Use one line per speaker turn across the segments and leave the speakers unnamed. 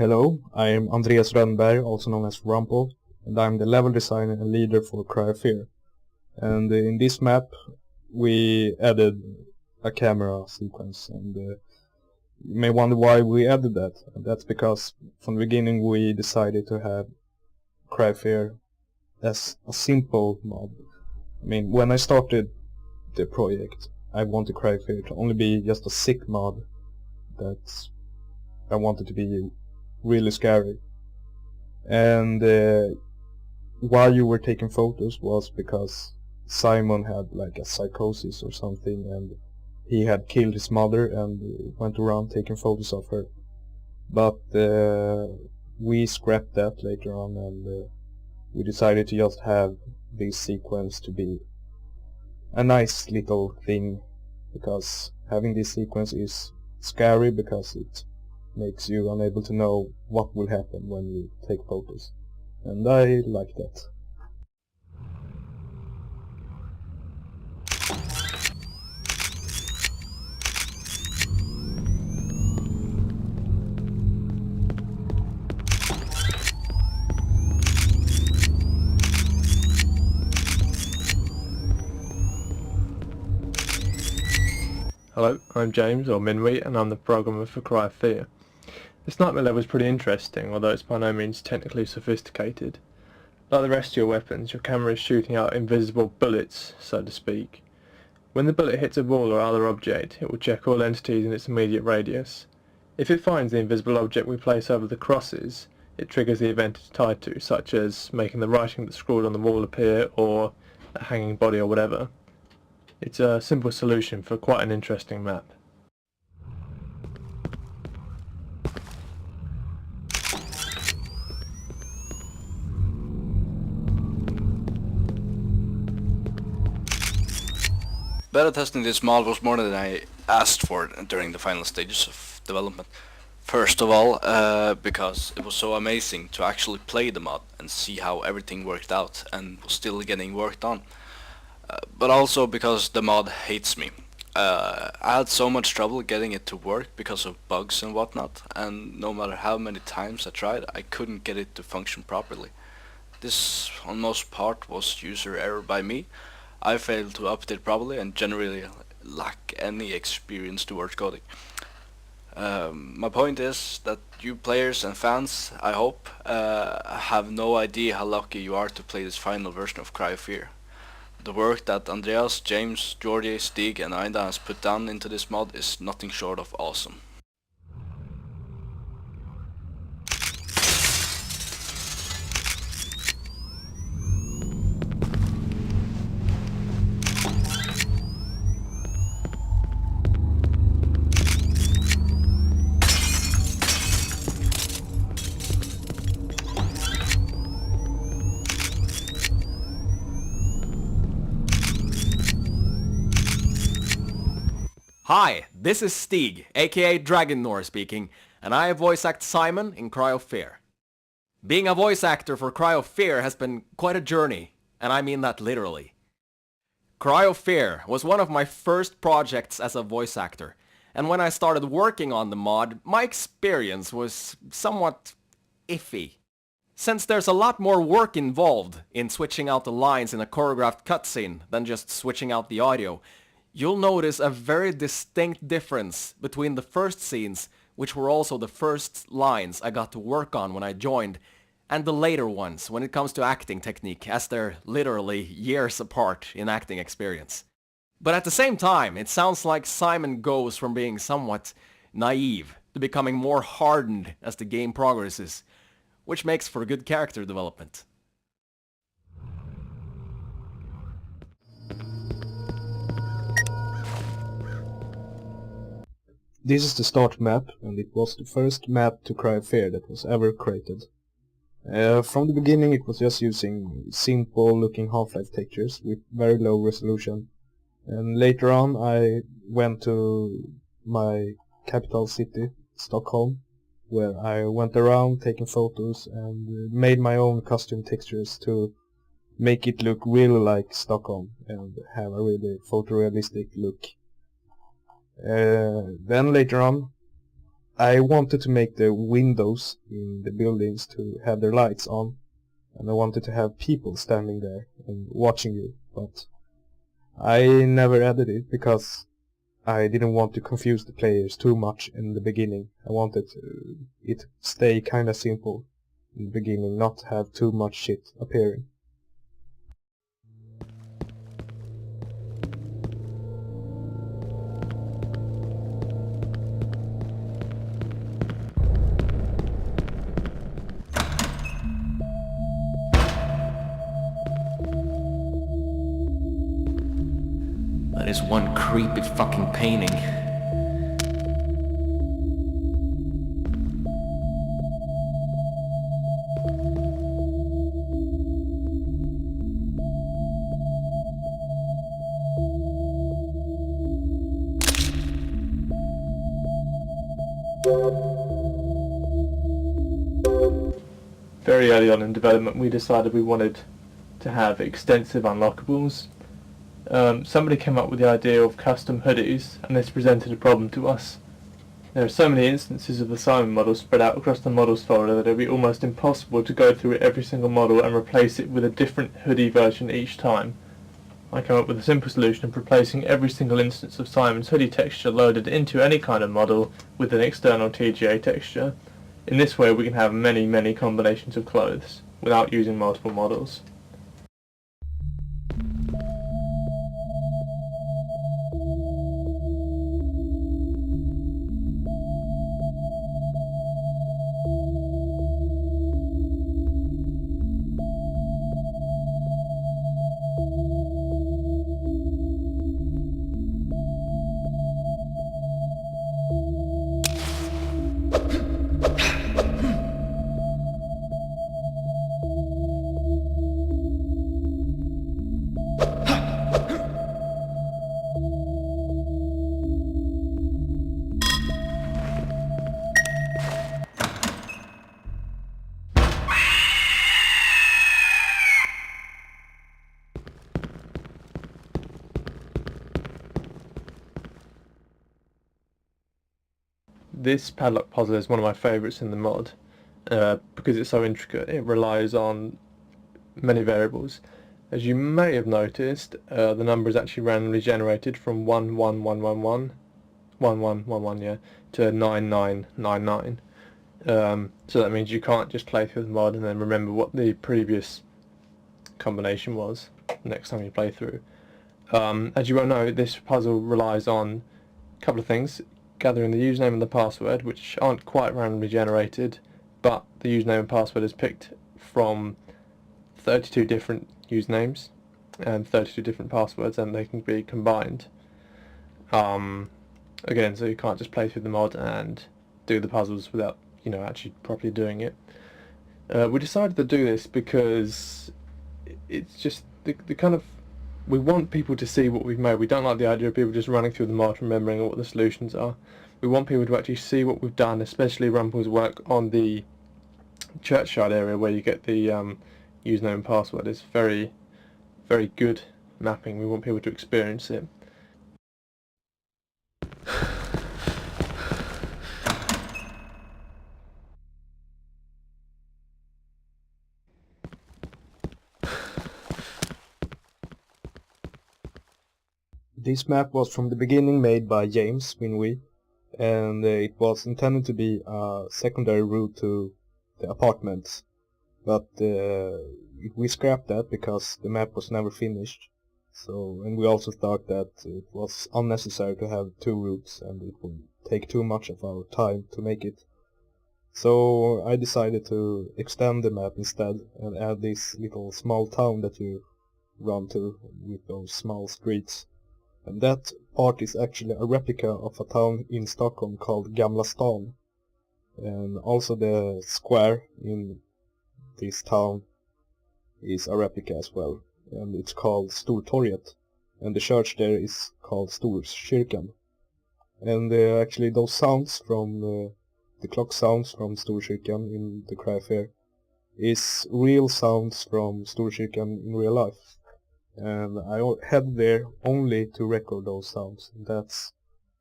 Hello, I am Andreas, also known as Rumpel, and I'm the level designer and leader for Cry of Fear. And in this map we added a camera sequence, and you may wonder why we added that. And that's because from the beginning we decided to have Cry of Fear as a simple mod. I mean, when I started the project, I wanted Cry of Fear to only be just a sick mod that I wanted to be really scary. And why you were taking photos was because Simon had like a psychosis or something, and he had killed his mother and went around taking photos of her. But we scrapped that later on, and we decided to just have this sequence to be a nice little thing, because having this sequence is scary because it makes you unable to know what will happen when you take photos. And I like that.
Hello, I'm James, or Minwee, and I'm the programmer for Cry of Fear. This nightmare level is pretty interesting, although it's by no means technically sophisticated. Like the rest of your weapons, your camera is shooting out invisible bullets, so to speak. When the bullet hits a wall or other object, it will check all entities in its immediate radius. If it finds the invisible object we place over the crosses, it triggers the event it's tied to, such as making the writing that's scrawled on the wall appear, or a hanging body or whatever. It's a simple solution for quite an interesting map.
Beta testing this mod was more than I asked for during the final stages of development. First of all, because it was so amazing to actually play the mod and see how everything worked out and was still getting worked on. But also because the mod hates me. I had so much trouble getting it to work because of bugs and whatnot, and no matter how many times I tried, I couldn't get it to function properly. This, on most part, was user error by me. I failed to update properly and generally lack any experience towards coding. My point is that you players and fans, I hope, have no idea how lucky you are to play this final version of Cry of Fear. The work that Andreas, James, Georgie, Stig and Aida has put down into this mod is nothing short of awesome.
Hi, this is Stig, aka Dragonnor speaking, and I voice act Simon in Cry of Fear. Being a voice actor for Cry of Fear has been quite a journey, and I mean that literally. Cry of Fear was one of my first projects as a voice actor, and when I started working on the mod, my experience was somewhat iffy. Since there's a lot more work involved in switching out the lines in a choreographed cutscene than just switching out the audio, you'll notice a very distinct difference between the first scenes, which were also the first lines I got to work on when I joined, and the later ones when it comes to acting technique, as they're literally years apart in acting experience. But at the same time, it sounds like Simon goes from being somewhat naive to becoming more hardened as the game progresses, which makes for good character development.
This is the start map, and it was the first map to Cry of Fear that was ever created. From the beginning it was just using simple looking Half-Life textures with very low resolution. And later on I went to my capital city, Stockholm, where I went around taking photos and made my own costume textures to make it look really like Stockholm and have a really photorealistic look. Then later on I wanted to make the windows in the buildings to have their lights on, and I wanted to have people standing there and watching you, but I never added it because I didn't want to confuse the players too much in the beginning. I wanted it to stay kinda simple in the beginning, not have too much shit appearing.
That is one creepy fucking painting.
Very early on in development we decided we wanted to have extensive unlockables. Somebody came up with the idea of custom hoodies, and this presented a problem to us. There are so many instances of the Simon model spread out across the models folder that it would be almost impossible to go through every single model and replace it with a different hoodie version each time. I came up with a simple solution of replacing every single instance of Simon's hoodie texture loaded into any kind of model with an external TGA texture. In this way we can have many combinations of clothes without using multiple models. This padlock puzzle is one of my favourites in the mod because it's so intricate. It relies on many variables. As you may have noticed, the number is actually randomly generated from 11111 to 9999. So that means you can't just play through the mod and then remember what the previous combination was next time you play through. As you well know, this puzzle relies on a couple of things: gathering the username and the password, which aren't quite randomly generated, but the username and password is picked from 32 different usernames and 32 different passwords, and they can be combined. Again, so you can't just play through the mod and do the puzzles without, actually properly doing it. We decided to do this because it's just the kind of, we want people to see what we've made. We don't like the idea of people just running through the mod remembering what the solutions are. We want people to actually see what we've done, especially Rumpel's work on the churchyard area where you get the username and password. It's very good mapping. We want people to experience it.
This map was from the beginning made by James Winwy, and it was intended to be a secondary route to the apartments, but we scrapped that because the map was never finished. And we also thought that it was unnecessary to have two routes and it would take too much of our time to make it. So I decided to extend the map instead and add this little small town that you run to with those small streets. And that part is actually a replica of a town in Stockholm called Gamla Stan. And also the square in this town is a replica as well. And it's called Stortorget. And the church there is called Storkyrkan. And actually those sounds from the clock sounds from Storkyrkan in the Cry Fair is real sounds from Storkyrkan in real life. And I head there only to record those sounds. That's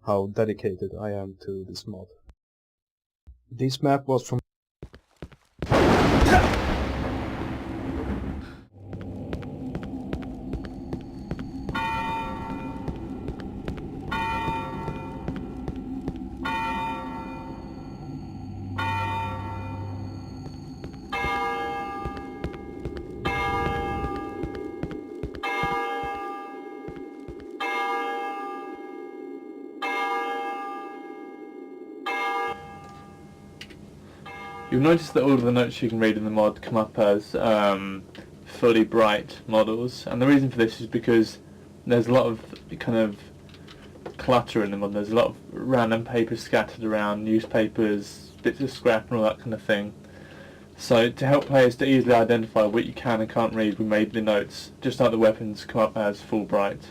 how dedicated I am to this mod. This map was from
You'll notice that all of the notes you can read in the mod come up as fully bright models, and the reason for this is because there's a lot of kind of clutter in the mod. There's a lot of random papers scattered around, newspapers, bits of scrap and all that kind of thing. So to help players to easily identify what you can and can't read, we made the notes, just like the weapons, come up as full bright.